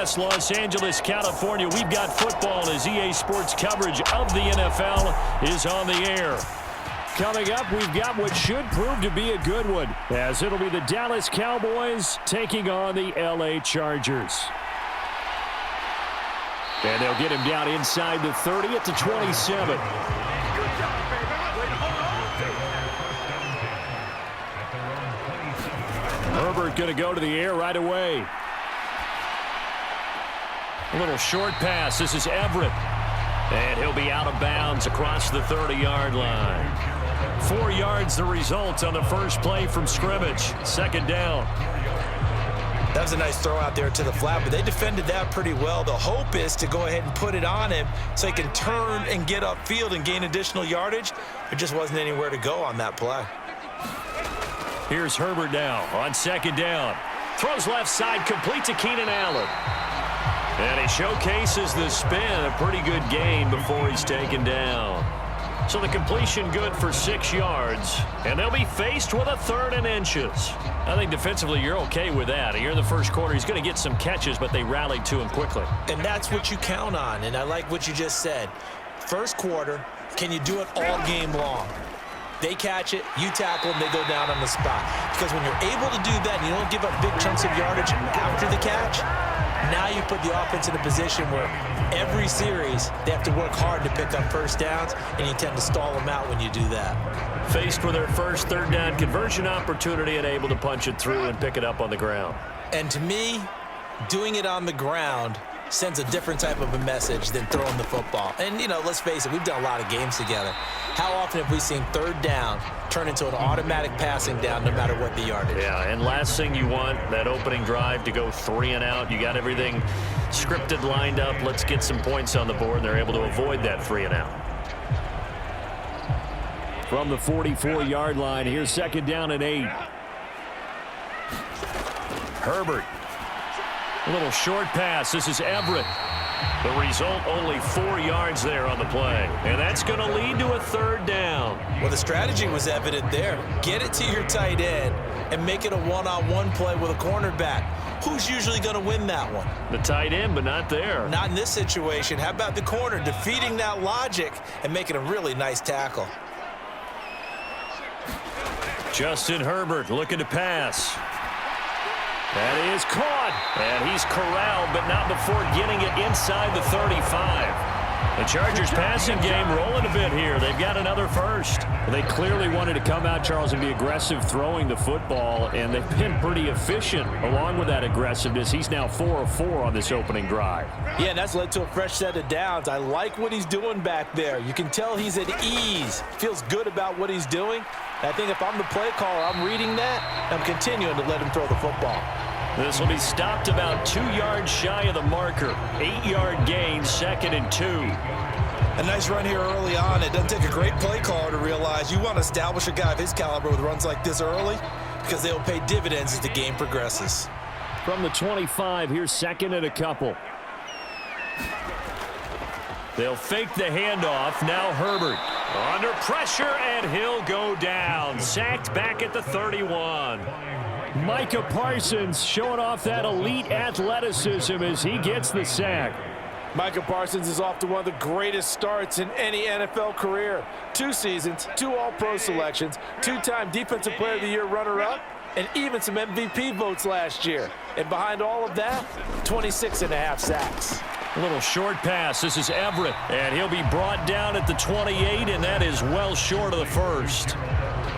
West Los Angeles, California. We've got football as EA Sports coverage of the NFL is on the air. Coming up, we've got what should prove to be a good one, as it'll be the Dallas Cowboys taking on the LA Chargers. And they'll get him down inside the 30 at the 27. Herbert going to go to the air right away. A little short pass. This is Everett. And he'll be out of bounds across the 30-yard line. 4 yards the result on the first play from scrimmage. Second down. That was a nice throw out there to the flat, but they defended that pretty well. The hope is to go ahead and put it on him so he can turn and get upfield and gain additional yardage. There just wasn't anywhere to go on that play. Here's Herbert now on second down. Throws left side, complete to Keenan Allen. And he showcases the spin, a pretty good gain before he's taken down. So the completion good for 6 yards, and they'll be faced with a 3rd and inches. I think defensively you're okay with that. Here in the first quarter, he's going to get some catches, but they rallied to him quickly. And that's what you count on, and I like what you just said. First quarter, can you do it all game long? They catch it, you tackle them, they go down on the spot. Because when you're able to do that and you don't give up big chunks of yardage after the catch, now you put the offense in a position where every series they have to work hard to pick up first downs, and you tend to stall them out when you do that. Faced with their first 3rd down conversion opportunity and able to punch it through and pick it up on the ground. And to me, doing it on the ground sends a different type of a message than throwing the football. And, you know, let's face it, we've done a lot of games together. How often have we seen 3rd down turn into an automatic passing down no matter what the yardage? Yeah, and last thing you want, that opening drive to go 3 and out. You got everything scripted, lined up. Let's get some points on the board, and they're able to avoid that 3 and out. From the 44-yard line, here's second down and 8. Herbert. A little short pass. This is Everett. The result, only 4 yards there on the play. And that's going to lead to a 3rd down. Well, the strategy was evident there. Get it to your tight end and make it a one-on-one play with a cornerback. Who's usually going to win that one? The tight end, but not there. Not in this situation. How about the corner defeating that logic and making a really nice tackle? Justin Herbert looking to pass. That is caught, and he's corralled, but not before getting it inside the 35. The Chargers passing game rolling a bit here. They've got another first. They clearly wanted to come out, Charles, and be aggressive throwing the football, and they've been pretty efficient along with that aggressiveness. He's now 4 of 4 on this opening drive. Yeah, and that's led to a fresh set of downs. I like what he's doing back there. You can tell he's at ease. Feels good about what he's doing. I think if I'm the play caller, I'm reading that, I'm continuing to let him throw the football. This will be stopped about 2 yards shy of the marker. 8-yard gain, 2nd and 2. A nice run here early on. It doesn't take a great play caller to realize you want to establish a guy of his caliber with runs like this early, because they'll pay dividends as the game progresses. From the 25, here's 2nd and a couple. They'll fake the handoff. Now Herbert under pressure, and he'll go down. Sacked back at the 31. Micah Parsons showing off that elite athleticism as he gets the sack. Micah Parsons is off to one of the greatest starts in any NFL career. 2 seasons, 2 All-Pro selections, 2-time Defensive Player of the Year runner-up, and even some MVP votes last year. And behind all of that, 26.5 sacks. A little short pass. This is Everett, and he'll be brought down at the 28, and that is well short of the first.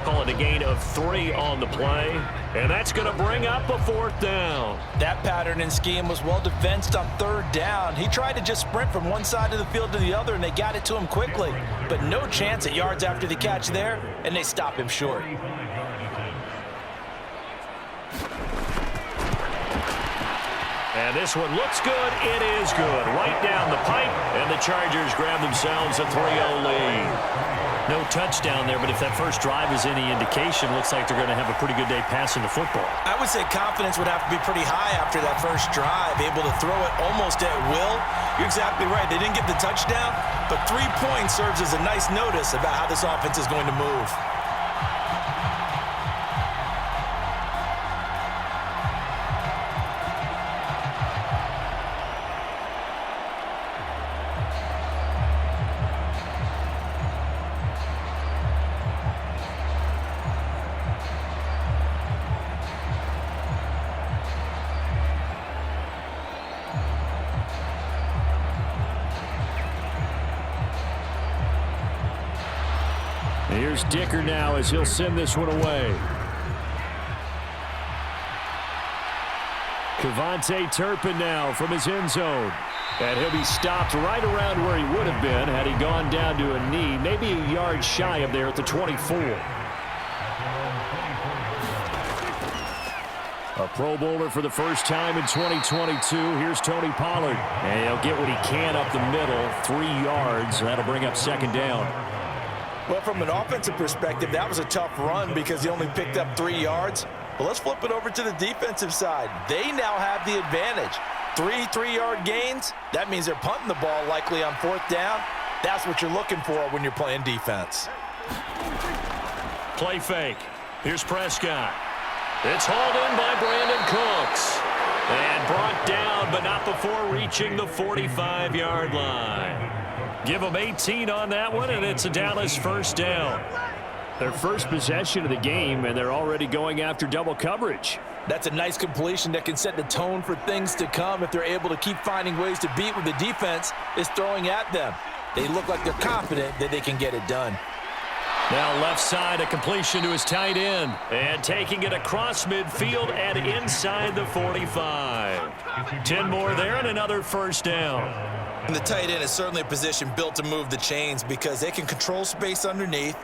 Call it a gain of 3 on the play, and that's going to bring up a 4th down. That pattern and scheme was well defensed on 3rd down. He tried to just sprint from one side of the field to the other, and they got it to him quickly. But no chance at yards after the catch there, and they stop him short. And this one looks good. It is good. Right down the pipe, and the Chargers grab themselves a 3-0 lead. No touchdown there, but if that first drive is any indication, looks like they're going to have a pretty good day passing the football. I would say confidence would have to be pretty high after that first drive, able to throw it almost at will. You're exactly right. They didn't get the touchdown, but 3 points serves as a nice notice about how this offense is going to move. Here's Dicker now as he'll send this one away. Cavante Turpin now from his end zone. And he'll be stopped right around where he would have been had he gone down to a knee, maybe a yard shy of there at the 24. A Pro Bowler for the first time in 2022. Here's Tony Pollard. And he'll get what he can up the middle, 3 yards. That'll bring up second down. Well, from an offensive perspective, that was a tough run because he only picked up 3 yards. But let's flip it over to the defensive side. They now have the advantage. 3 3-yard gains. That means they're punting the ball likely on 4th down. That's what you're looking for when you're playing defense. Play fake. Here's Prescott. It's hauled in by Brandon Cooks. And brought down, but not before reaching the 45-yard line. Give them 18 on that one, and it's a Dallas first down. Their first possession of the game, and they're already going after double coverage. That's a nice completion that can set the tone for things to come if they're able to keep finding ways to beat what the defense is throwing at them. They look like they're confident that they can get it done. Now left side, a completion to his tight end. And taking it across midfield and inside the 45. 10 more there and another first down. And the tight end is certainly a position built to move the chains because they can control space underneath.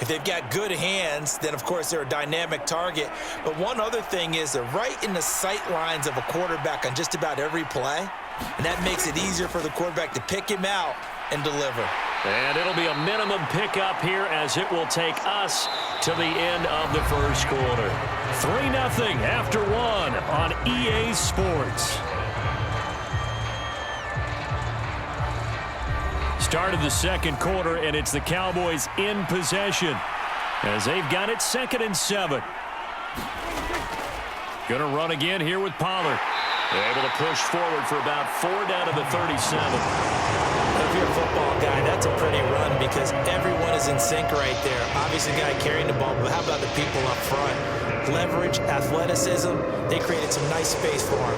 If they've got good hands, then, of course, they're a dynamic target. But one other thing is they're right in the sight lines of a quarterback on just about every play. And that makes it easier for the quarterback to pick him out and deliver. And it'll be a minimum pickup here as it will take us to the end of the first quarter. 3-0 after 1 on EA Sports. Start of the second quarter, and it's the Cowboys in possession as they've got it 2nd and 7. Going to run again here with Pollard. They're able to push forward for about 4 down to the 37. If you're a football guy, that's a pretty run because everyone is in sync right there. Obviously, the guy carrying the ball, but how about the people up front? Leverage, athleticism, they created some nice space for him.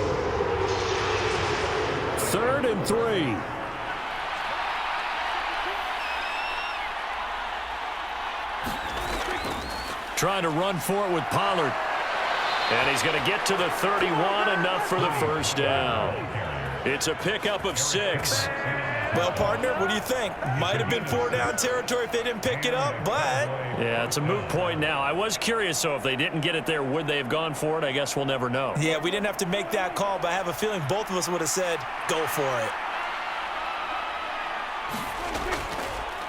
3rd and 3. Trying to run for it with Pollard. And he's going to get to the 31, enough for the first down. It's a pickup of 6. Well, partner, what do you think? Might have been 4-down territory if they didn't pick it up, but... Yeah, it's a moot point now. I was curious, so if they didn't get it there, would they have gone for it? I guess we'll never know. Yeah, we didn't have to make that call, but I have a feeling both of us would have said, go for it.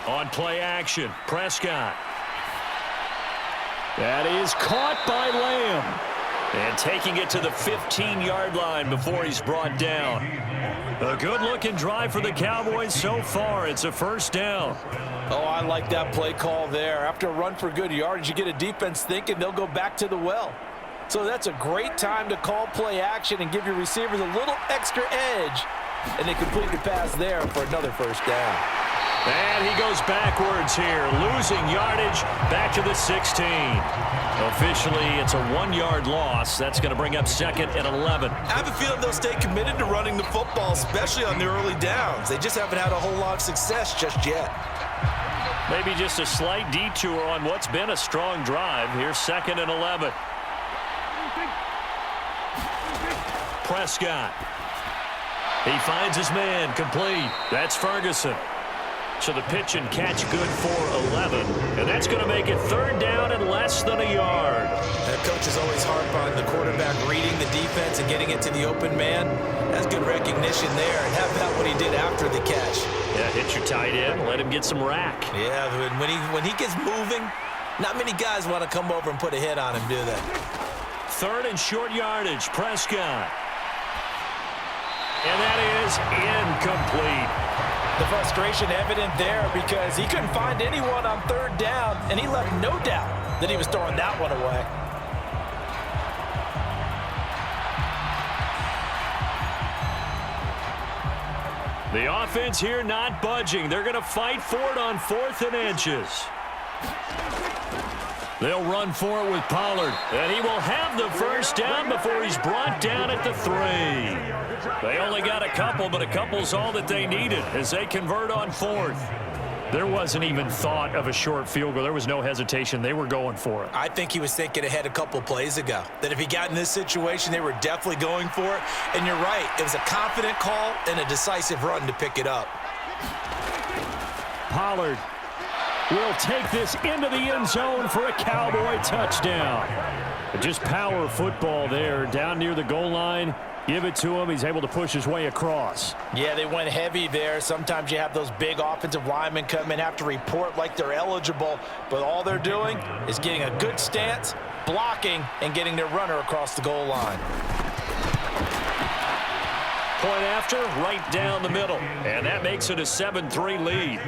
On play action, Prescott. That is caught by Lamb. And taking it to the 15-yard line before he's brought down. A good-looking drive for the Cowboys so far. It's a first down. Oh, I like that play call there. After a run for good yardage, you get a defense thinking they'll go back to the well. So that's a great time to call play action and give your receivers a little extra edge. And they complete the pass there for another first down. And he goes backwards here, losing yardage back to the 16. Officially, it's a 1-yard loss. That's going to bring up 2nd and 11. I have a feeling they'll stay committed to running the football, especially on the early downs. They just haven't had a whole lot of success just yet. Maybe just a slight detour on what's been a strong drive. Here's 2nd and 11. Prescott. He finds his man, complete. That's Ferguson. So the pitch and catch good for 11. And that's going to make it 3rd down and less than a yard. The coach is always harp on the quarterback reading the defense and getting it to the open man. That's good recognition there. And how about what he did after the catch? Yeah, hit your tight end, let him get some rack. Yeah, when he gets moving, not many guys want to come over and put a hit on him, do they? 3rd and short yardage, Prescott. And that is incomplete. The frustration evident there because he couldn't find anyone on 3rd down, and he left no doubt that he was throwing that one away. The offense here not budging. They're going to fight for it on 4th and inches. They'll run for it with Pollard, and he will have the first down before he's brought down at the 3. They only got a couple, but a couple's all that they needed as they convert on 4th. There wasn't even thought of a short field goal. There was no hesitation. They were going for it. I think he was thinking ahead a couple plays ago, that if he got in this situation, they were definitely going for it. And you're right, it was a confident call and a decisive run to pick it up. Pollard will take this into the end zone for a Cowboy touchdown. Just power football there, down near the goal line. Give it to him. He's able to push his way across. Yeah, they went heavy there. Sometimes you have those big offensive linemen come in, have to report like they're eligible, but all they're doing is getting a good stance, blocking, and getting their runner across the goal line. Point after, right down the middle. And that makes it a 7-3 lead.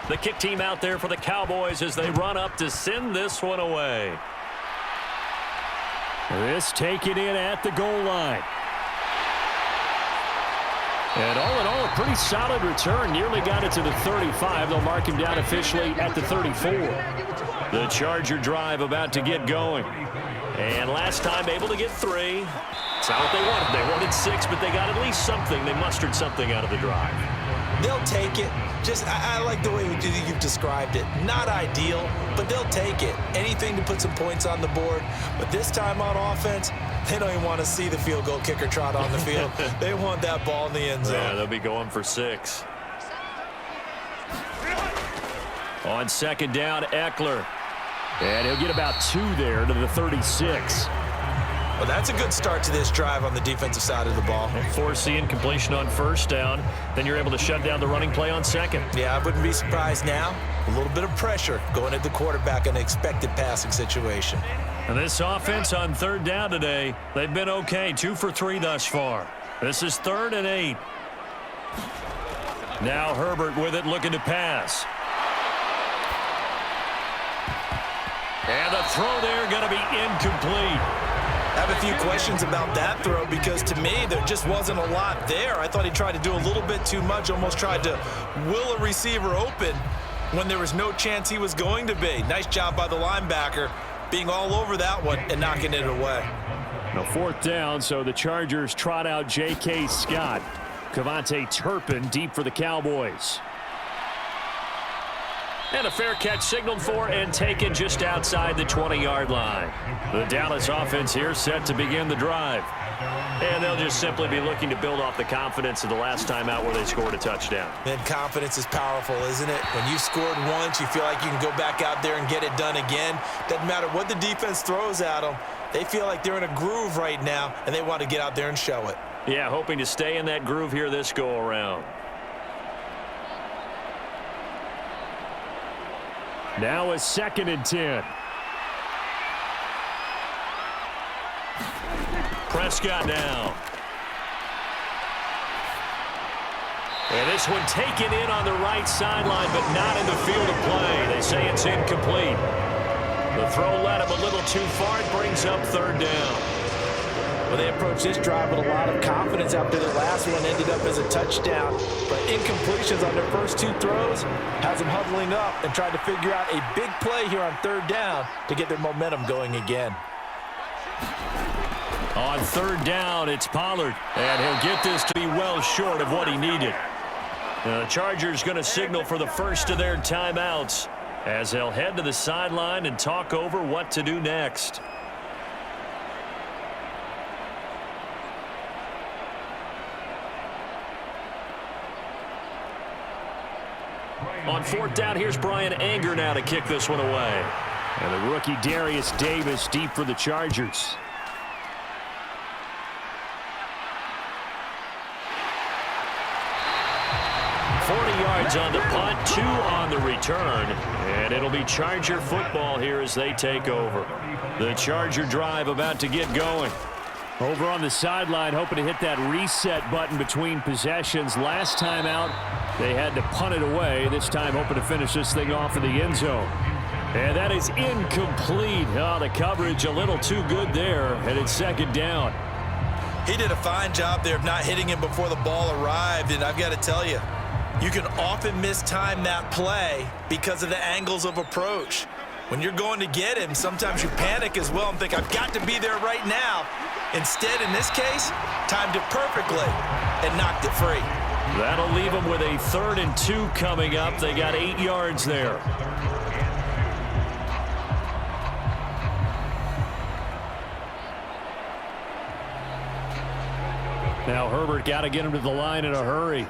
The kick team out there for the Cowboys as they run up to send this one away. This taken in at the goal line. And all in all, a pretty solid return. Nearly got it to the 35. They'll mark him down officially at the 34. The Charger drive about to get going. And last time able to get 3. It's not what they wanted. They wanted 6, but they got at least something. They mustered something out of the drive. They'll take it. I like the way you've described it. Not ideal, but they'll take it. Anything to put some points on the board. But this time on offense, they don't even want to see the field goal kicker trot on the field. They want that ball in the end zone. Yeah, they'll be going for 6. On second down, Eckler. And he'll get about 2 there to the 36. Well, that's a good start to this drive on the defensive side of the ball. Force the incompletion on first down. Then you're able to shut down the running play on second. Yeah, I wouldn't be surprised now. A little bit of pressure going at the quarterback in an expected passing situation. And this offense on third down today, they've been okay. 2 for 3 thus far. This is 3rd and 8. Now Herbert with it, looking to pass. And the throw there going to be incomplete. I have a few questions about that throw because to me there just wasn't a lot there. I thought he tried to do a little bit too much, almost tried to will a receiver open when there was no chance he was going to be. Nice job by the linebacker being all over that one and knocking it away. Now 4th down, so the Chargers trot out J.K. Scott. Kevontae Turpin deep for the Cowboys. And a fair catch signaled for and taken just outside the 20-yard line. The Dallas offense here set to begin the drive. And they'll just simply be looking to build off the confidence of the last time out where they scored a touchdown. And confidence is powerful, isn't it? When you've scored once, you feel like you can go back out there and get it done again. Doesn't matter what the defense throws at them. They feel like they're in a groove right now, and they want to get out there and show it. Yeah, hoping to stay in that groove here this go-around. Now a 2nd and 10. Prescott now. And this one taken in on the right sideline, but not in the field of play. They say it's incomplete. The throw led him a little too far. It brings up 3rd down. Well, they approached this drive with a lot of confidence after the last one ended up as a touchdown. But incompletions on their first 2 throws has them huddling up and trying to figure out a big play here on 3rd down to get their momentum going again. On 3rd down, it's Pollard. And he'll get this to be well short of what he needed. The Chargers going to signal for the first of their timeouts as they'll head to the sideline and talk over what to do next. On 4th down, here's Brian Anger now to kick this one away. And the rookie Darius Davis deep for the Chargers. 40 yards on the punt, 2 on the return, and it'll be Charger football here as they take over. The Charger drive about to get going. Over on the sideline, hoping to hit that reset button between possessions. Last time out, they had to punt it away. This time, hoping to finish this thing off in the end zone. And that is incomplete. Oh, the coverage a little too good there, and it's second down. He did a fine job there of not hitting him before the ball arrived, and I've got to tell you, you can often mistime that play because of the angles of approach. When you're going to get him, sometimes you panic as well and think, I've got to be there right now. Instead, in this case, timed it perfectly and knocked it free. That'll leave them with a 3rd and 2 coming up. They got 8 yards there. Now Herbert got to get him to the line in a hurry.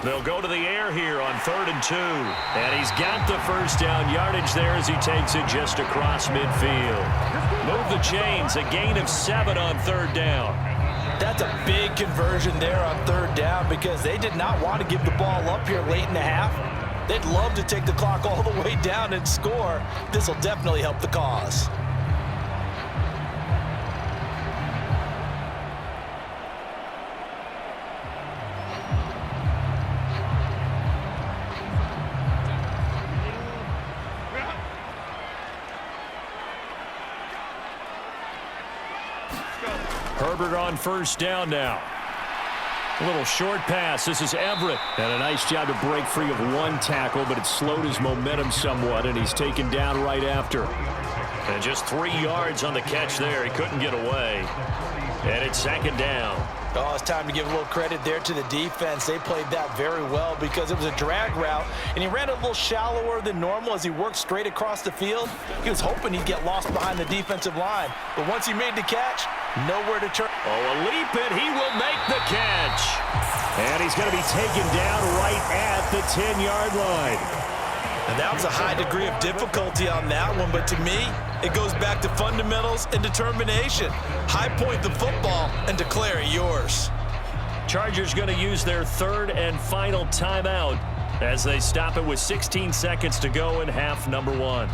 They'll go to the air here on 3rd and 2. And he's got the first down yardage there as he takes it just across midfield. Move the chains, a gain of 7 on 3rd down. That's a big conversion there on 3rd down because they did not want to give the ball up here late in the half. They'd love to take the clock all the way down and score. This will definitely help the cause. Herbert on first down now. A little short pass. This is Everett. And a nice job to break free of one tackle, but it slowed his momentum somewhat, and he's taken down right after. And just 3 yards on the catch there. He couldn't get away. And it's second down. Oh, it's time to give a little credit there to the defense. They played that very well because it was a drag route, and he ran a little shallower than normal as he worked straight across the field. He was hoping he'd get lost behind the defensive line, but once he made the catch, nowhere to turn. Oh, a leap, and he will make the catch. And he's going to be taken down right at the 10-yard line. And that was a high degree of difficulty on that one, but to me, it goes back to fundamentals and determination. High point the football and declare it yours. Chargers going to use their 3rd and final timeout as they stop it with 16 seconds to go in half number 1.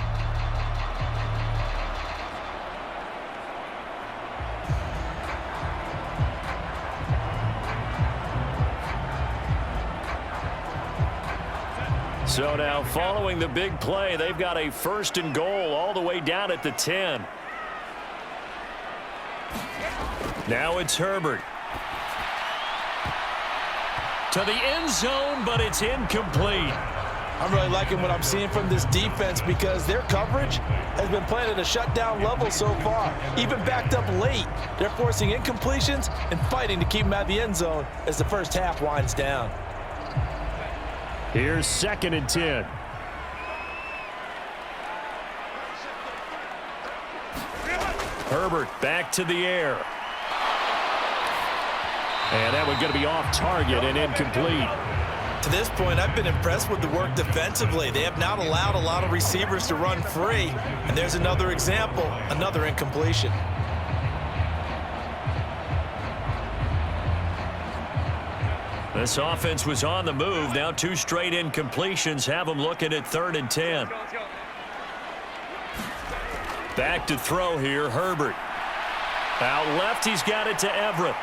So now, following the big play, they've got a 1st and goal all the way down at the 10. Now it's Herbert. To the end zone, but it's incomplete. I'm really liking what I'm seeing from this defense because their coverage has been playing at a shutdown level so far. Even backed up late, they're forcing incompletions and fighting to keep them at the end zone as the first half winds down. Here's 2nd and 10. Herbert back to the air. And that one's going to be off target and incomplete. To this point, I've been impressed with the work defensively. They have not allowed a lot of receivers to run free. And there's another example, another incompletion. This offense was on the move. Now 2 straight incompletions have them looking at 3rd and 10. Back to throw here, Herbert. Out left, he's got it to Everett.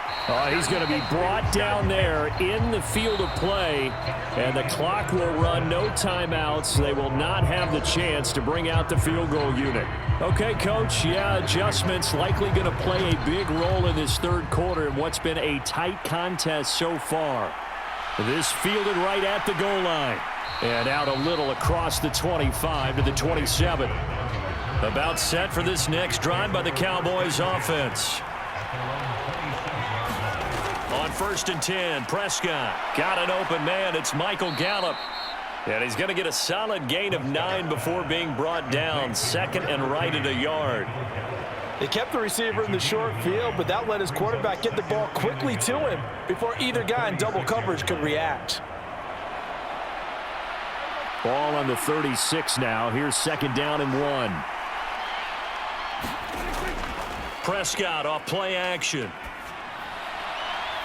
He's going to be brought down there in the field of play, and the clock will run. No timeouts. They will not have the chance to bring out the field goal unit. Okay, Coach, yeah, adjustments likely going to play a big role in this 3rd quarter in what's been a tight contest so far. This fielded right at the goal line. And out a little across the 25 to the 27. About set for this next drive by the Cowboys offense. On 1st and 10, Prescott got an open man. It's Michael Gallup. And he's going to get a solid gain of 9 before being brought down. 2nd and right at a yard. They kept the receiver in the short field, but that let his quarterback get the ball quickly to him before either guy in double coverage could react. Ball on the 36 now. Here's 2nd down and 1. Prescott off play action.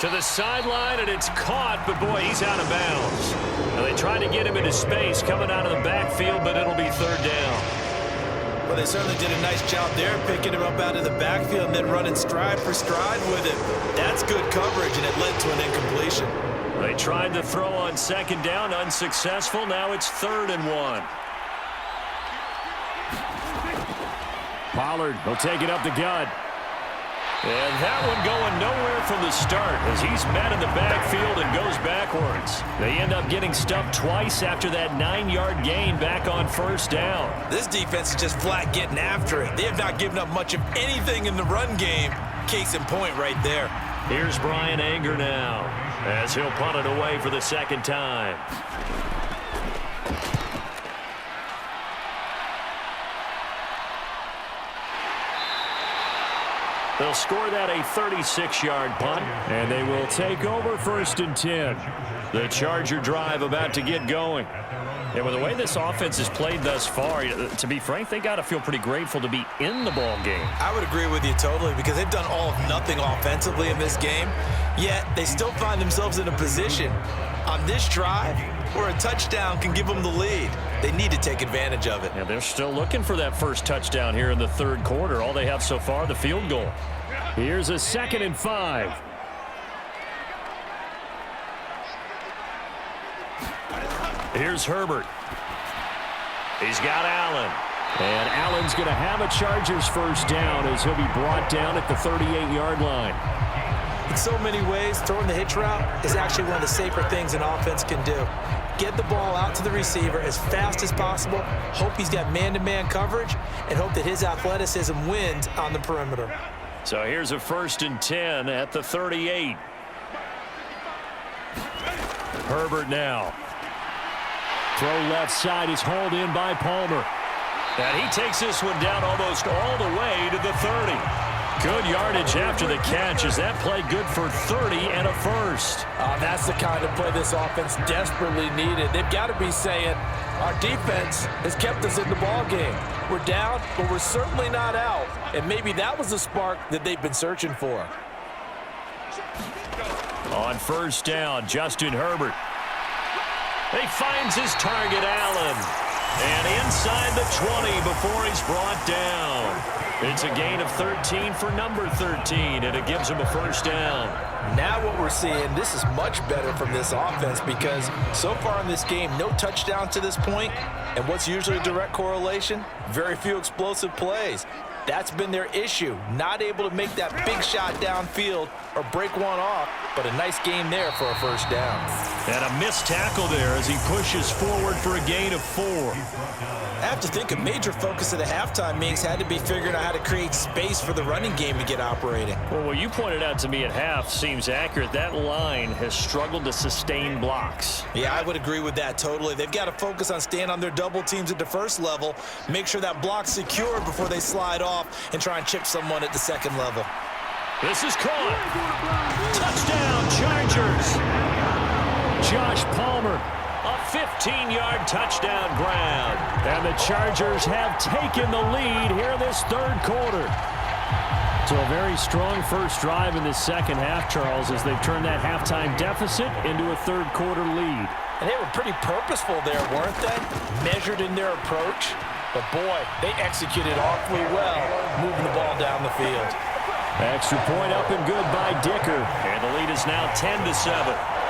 To the sideline, and it's caught, but boy, he's out of bounds. Now, they tried to get him into space coming out of the backfield, but it'll be third down. Well, they certainly did a nice job there, picking him up out of the backfield and then running stride for stride with him. That's good coverage, and it led to an incompletion. They tried to throw on second down, unsuccessful. Now it's 3rd and 1. Pollard will take it up the gut. And that one going nowhere from the start as he's met in the backfield and goes backwards. They end up getting stuffed twice after that 9-yard gain back on 1st down. This defense is just flat getting after it. They have not given up much of anything in the run game. Case in point right there. Here's Brian Anger now as he'll punt it away for the 2nd time. They'll score that a 36-yard punt, and they will take over 1st and 10. The Charger drive about to get going. And with the way this offense has played thus far, to be frank, they got to feel pretty grateful to be in the ball game. I would agree with you totally because they've done all of nothing offensively in this game, yet they still find themselves in a position on this drive where a touchdown can give them the lead. They need to take advantage of it. And they're still looking for that first touchdown here in the 3rd quarter. All they have so far, the field goal. Here's a 2nd and 5. Here's Herbert. He's got Allen. And Allen's going to have a Chargers first down as he'll be brought down at the 38-yard line. In so many ways, throwing the hitch route is actually one of the safer things an offense can do. Get the ball out to the receiver as fast as possible, hope he's got man-to-man coverage, and hope that his athleticism wins on the perimeter. So here's a 1st and 10 at the 38. Herbert now. Throw left side is hauled in by Palmer. And he takes this one down almost all the way to the 30. Good yardage after the catch as that play good for 30 and a first. That's the kind of play this offense desperately needed. They've got to be saying, our defense has kept us in the ball game. We're down, but we're certainly not out. And maybe that was the spark that they've been searching for. On 1st down, Justin Herbert. He finds his target, Allen. And inside the 20 before he's brought down. It's a gain of 13 for number 13, and it gives him a first down. Now what we're seeing, this is much better from this offense because so far in this game, no touchdown to this point, and what's usually a direct correlation? Very few explosive plays. That's been their issue, not able to make that big shot downfield or break one off, but a nice game there for a first down. And a missed tackle there as he pushes forward for a gain of 4. I have to think a major focus of the halftime meetings had to be figuring out how to create space for the running game to get operating. Well, what you pointed out to me at half seems accurate. That line has struggled to sustain blocks. Yeah, I would agree with that totally. They've got to focus on staying on their double teams at the first level, make sure that block's secured before they slide off and try and chip someone at the second level. This is caught. Touchdown, Chargers. Josh Palmer. A 15-yard touchdown grab. And the Chargers have taken the lead here in this 3rd quarter. So a very strong first drive in this 2nd half, Charles, as they've turned that halftime deficit into a 3rd quarter lead. And they were pretty purposeful there, weren't they? Measured in their approach. But boy, they executed awfully well, moving the ball down the field. Extra point up and good by Dicker. And the lead is now 10-7.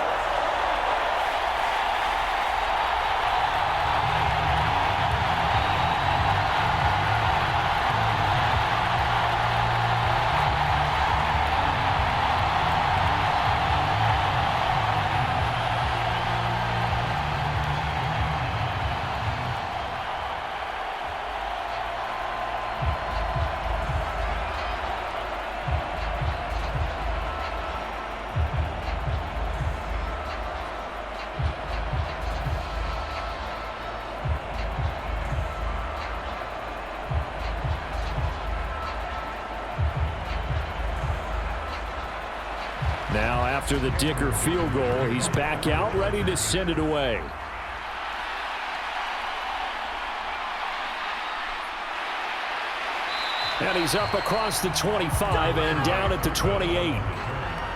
Now after the Dicker field goal, he's back out ready to send it away. And he's up across the 25 and down at the 28.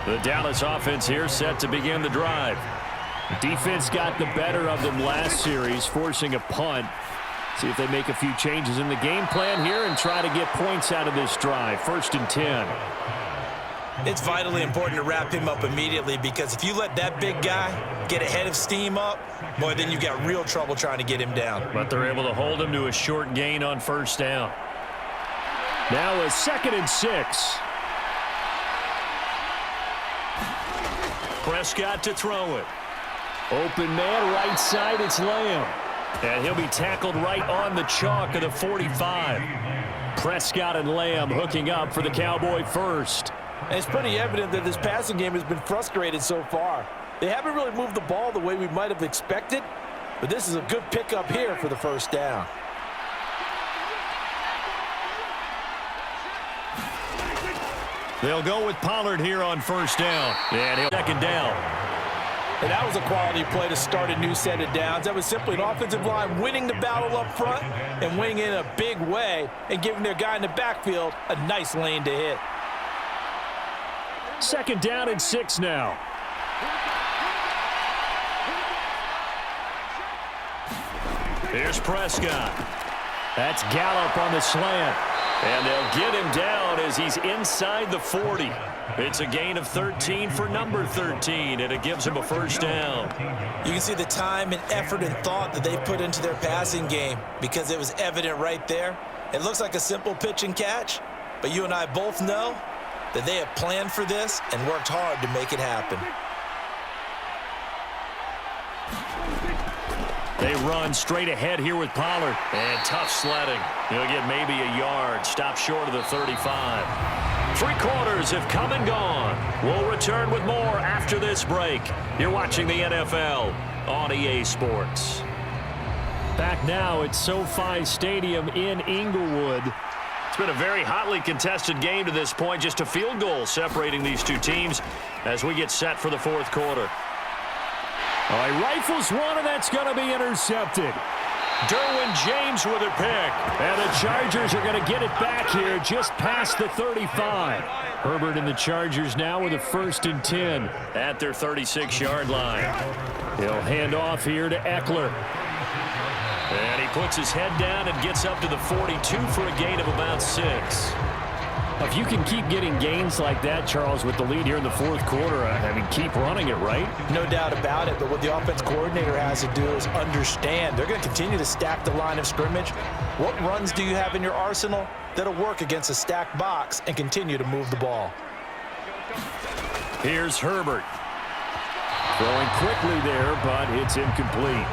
The Dallas offense here set to begin the drive. Defense got the better of them last series, forcing a punt. See if they make a few changes in the game plan here and try to get points out of this drive. 1st and 10. It's vitally important to wrap him up immediately, because if you let that big guy get ahead of steam up, boy, then you've got real trouble trying to get him down. But they're able to hold him to a short gain on 1st down. Now a 2nd and 6. Prescott to throw it. Open man, right side, it's Lamb. And he'll be tackled right on the chalk of the 45. Prescott and Lamb hooking up for the Cowboy first. And it's pretty evident that this passing game has been frustrated so far. They haven't really moved the ball the way we might have expected, but this is a good pickup here for the 1st down. They'll go with Pollard here on 1st down. And he'll 2nd down. And that was a quality play to start a new set of downs. That was simply an offensive line winning the battle up front and winning in a big way and giving their guy in the backfield a nice lane to hit. 2nd down and 6 now. Here's Prescott. That's Gallup on the slant. And they'll get him down as he's inside the 40. It's a gain of 13 for number 13, and it gives him a 1st down. You can see the time and effort and thought that they put into their passing game, because it was evident right there. It looks like a simple pitch and catch, but you and I both know that they have planned for this and worked hard to make it happen. They run straight ahead here with Pollard. And tough sledding. He'll get maybe a yard. Stop short of the 35. 3 quarters have come and gone. We'll return with more after this break. You're watching the NFL on EA Sports. Back now at SoFi Stadium in Inglewood. It's been a very hotly contested game to this point. Just a field goal separating these two teams as we get set for the 4th quarter. All right, rifles one, and that's going to be intercepted. Derwin James with a pick. And the Chargers are going to get it back here just past the 35. Herbert and the Chargers now with a 1st and 10. At their 36-yard line. He'll hand off here to Eckler. And he puts his head down and gets up to the 42 for a gain of about 6. If you can keep getting gains like that, Charles, with the lead here in the 4th quarter, I mean, keep running it, right? No doubt about it, but what the offense coordinator has to do is understand they're going to continue to stack the line of scrimmage. What runs do you have in your arsenal that'll work against a stacked box and continue to move the ball? Here's Herbert. Throwing quickly there, but it's incomplete.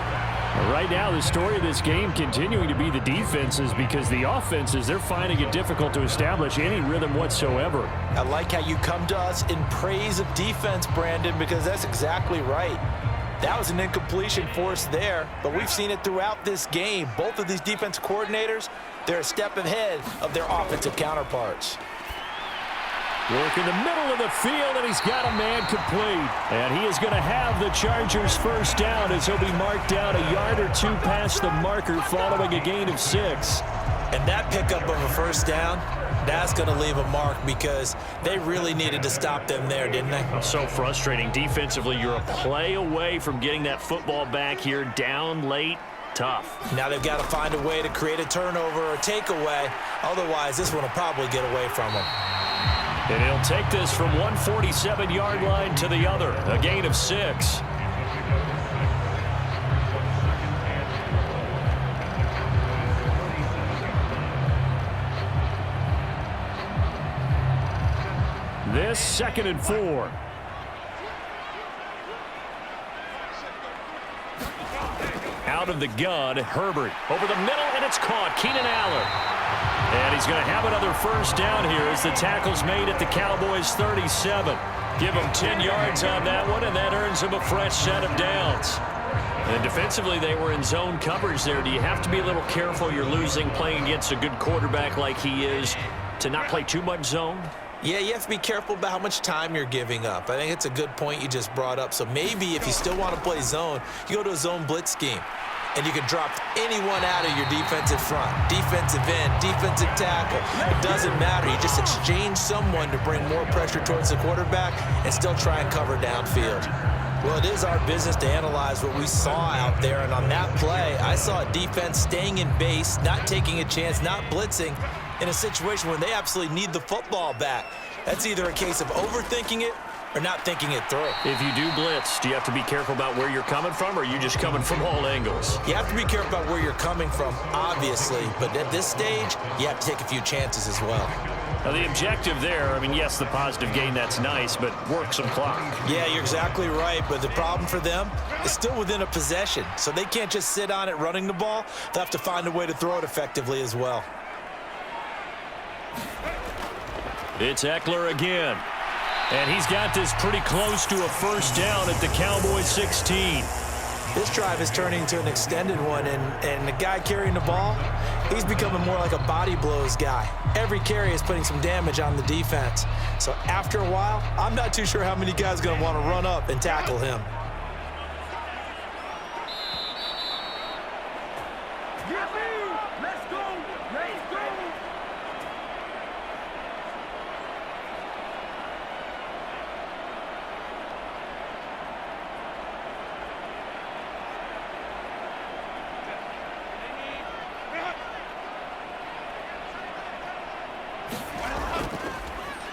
Right now, the story of this game continuing to be the defenses, because the offenses, they're finding it difficult to establish any rhythm whatsoever. I like how you come to us in praise of defense, Brandon, because that's exactly right. That was an incompletion forced there, but we've seen it throughout this game. Both of these defense coordinators, they're a step ahead of their offensive counterparts. Work in the middle of the field, and he's got a man complete. And he is going to have the Chargers 1st down as he'll be marked down a yard or 2 past the marker following a gain of 6. And that pickup of a 1st down, that's going to leave a mark, because they really needed to stop them there, didn't they? So frustrating. Defensively, you're a play away from getting that football back here down late. Tough. Now they've got to find a way to create a turnover or a takeaway. Otherwise, this one will probably get away from them. And he'll take this from one 47-yard line to the other. A gain of 6. This 2nd and 4. Out of the gun, Herbert over the middle, and it's caught. Keenan Allen. And he's going to have another 1st down here as the tackle's made at the Cowboys 37. Give him 10 yards on that one, and that earns him a fresh set of downs. And defensively, they were in zone coverage there. Do you have to be a little careful? You're losing playing against a good quarterback like he is to not play too much zone? Yeah, you have to be careful about how much time you're giving up. I think it's a good point you just brought up. So maybe if you still want to play zone, you go to a zone blitz scheme. and you can drop anyone out of your defensive front, defensive end, defensive tackle. It doesn't matter. You just exchange someone to bring more pressure towards the quarterback and still try and cover downfield. Well, it is our business to analyze what we saw out there, and on that play, I saw a defense staying in base, not taking a chance, not blitzing in a situation where they absolutely need the football back. That's either a case of overthinking it or not thinking it through. If you do blitz, do you have to be careful about where you're coming from, or are you just coming from all angles? You have to be careful about where you're coming from, obviously, but at this stage, you have to take a few chances as well. Now, the objective there, I mean, yes, the positive gain, that's nice, but work some clock. Yeah, you're exactly right, but the problem for them is still within a possession, so they can't just sit on it running the ball. They'll have to find a way to throw it effectively as well. It's Eckler again. And he's got this pretty close to a first down at the Cowboys 16. This drive is turning into an extended one, and the guy carrying the ball, he's becoming more like a body blows guy. Every carry is putting some damage on the defense. So after a while, I'm not too sure how many guys are going to want to run up and tackle him.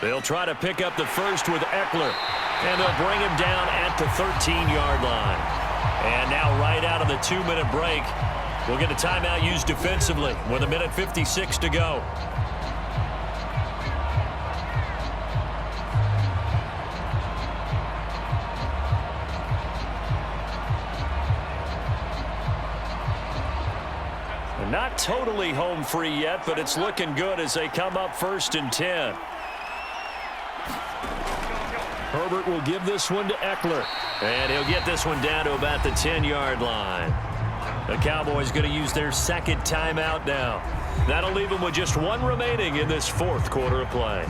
They'll try to pick up the first with Eckler, and they'll bring him down at the 13-yard line. And now right out of the 2-minute break, we'll get a timeout used defensively with 1:56 to go. They're not totally home free yet, but it's looking good as they come up 1st and 10. Herbert will give this one to Eckler, and he'll get this one down to about the 10-yard line. The Cowboys going to use their second timeout now. That'll leave them with just one remaining in this 4th quarter of play.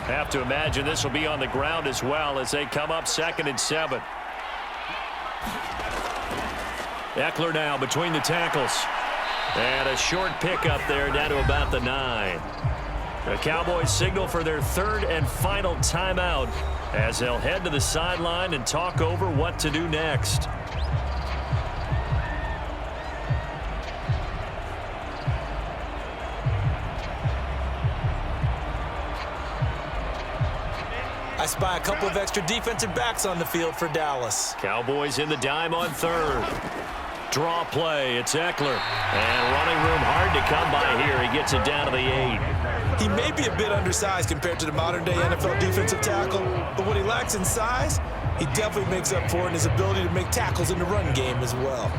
Have to imagine this will be on the ground as well as they come up 2nd and 7. Eckler now between the tackles. And a short pickup there down to about the 9. The Cowboys signal for their 3rd and final timeout as they'll head to the sideline and talk over what to do next. I spy a couple of extra defensive backs on the field for Dallas. Cowboys in the dime on 3rd. Draw play, it's Eckler. And running room hard to come by here. He gets it down to the 8. He may be a bit undersized compared to the modern-day NFL defensive tackle, but what he lacks in size, he definitely makes up for it in his ability to make tackles in the run game as well.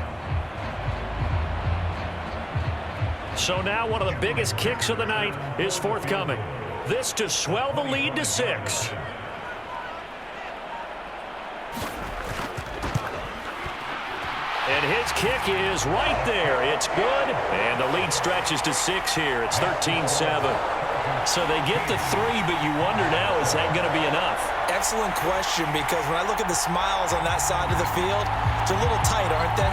So now one of the biggest kicks of the night is forthcoming. This to swell the lead to 6. And his kick is right there. It's good. And the lead stretches to 6 here. It's 13-7. So they get the 3, but you wonder now, is that going to be enough? Excellent question, because when I look at the smiles on that side of the field, they're a little tight, aren't they?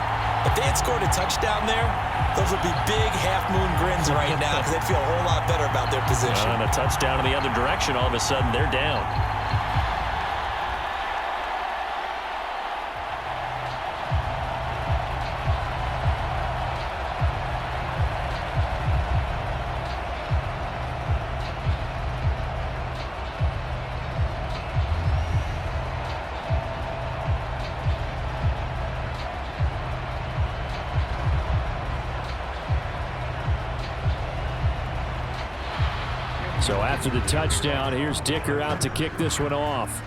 If they had scored a touchdown there, those would be big half-moon grins right now because they'd feel a whole lot better about their position. And a touchdown in the other direction, all of a sudden they're down. So after the touchdown, here's Dicker out to kick this one off.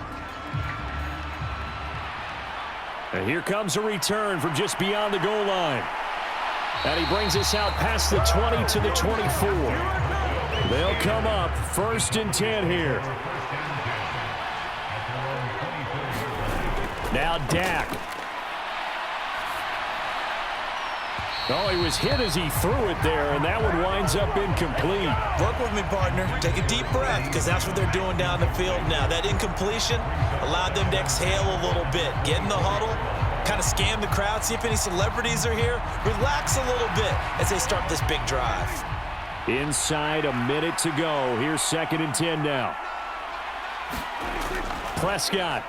And here comes a return from just beyond the goal line. And he brings us out past the 20 to the 24. They'll come up 1st and 10 here. Now Dak. Oh, he was hit as he threw it there, and that one winds up incomplete. Work with me, partner. Take a deep breath, because that's what they're doing down the field now. That incompletion allowed them to exhale a little bit. Get in the huddle, kind of scan the crowd, see if any celebrities are here. Relax a little bit as they start this big drive. Inside a minute to go. Here's 2nd and 10 now. Prescott.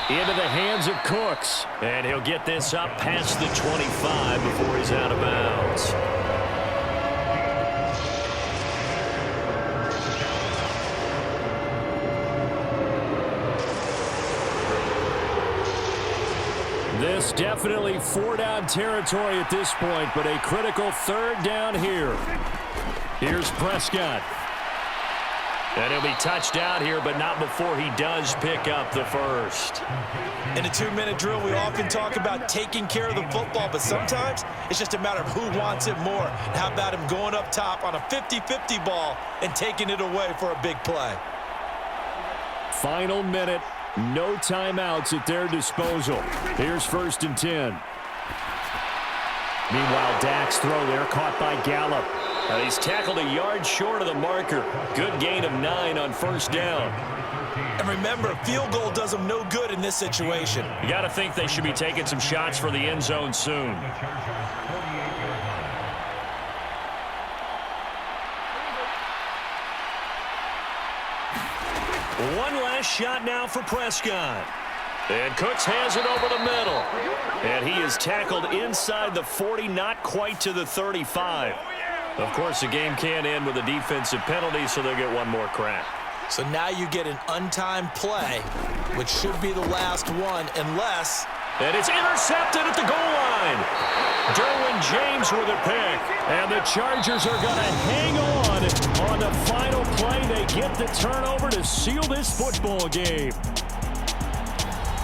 Into the hands of Cooks. And he'll get this up past the 25 before he's out of bounds. This definitely 4-down territory at this point, but a critical 3rd down here. Here's Prescott. And he'll be touched out here, but not before he does pick up the first. In a 2-minute drill, we often talk about taking care of the football, but sometimes it's just a matter of who wants it more. How about him going up top on a 50-50 ball and taking it away for a big play? Final minute. No timeouts at their disposal. Here's 1st and 10. Meanwhile, Dak's throw there caught by Gallup. He's tackled a yard short of the marker. Good gain of 9 on 1st down. And remember, field goal does them no good in this situation. You got to think they should be taking some shots for the end zone soon. One last shot now for Prescott. And Cooks has it over the middle. And he is tackled inside the 40, not quite to the 35. Of course, the game can't end with a defensive penalty, so they'll get one more crack. So now you get an untimed play, which should be the last one, unless... And it's intercepted at the goal line. Derwin James with a pick. And the Chargers are going to hang on the final play. They get the turnover to seal this football game.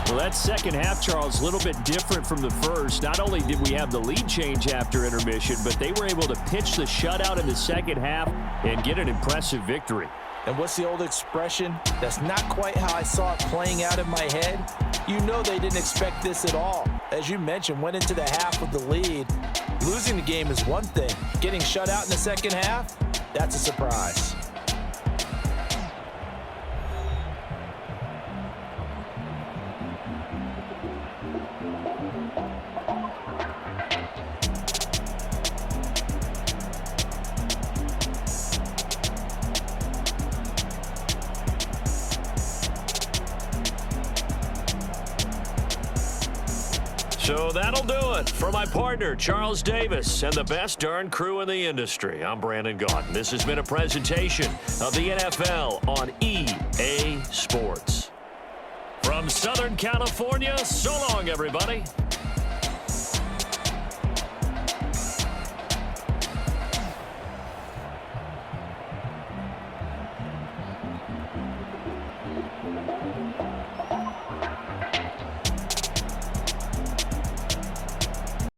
Well, that second half, Charles, a little bit different from the first. Not only did we have the lead change after intermission, but they were able to pitch the shutout in the second half and get an impressive victory. And what's the old expression? That's not quite how I saw it playing out in my head. You know they didn't expect this at all. As you mentioned, went into the half with the lead. Losing the game is one thing. Getting shut out in the second half, that's a surprise. So that'll do it for my partner, Charles Davis, and the best darn crew in the industry. I'm Brandon Gaudin. This has been a presentation of the NFL on EA Sports. From Southern California, so long, everybody.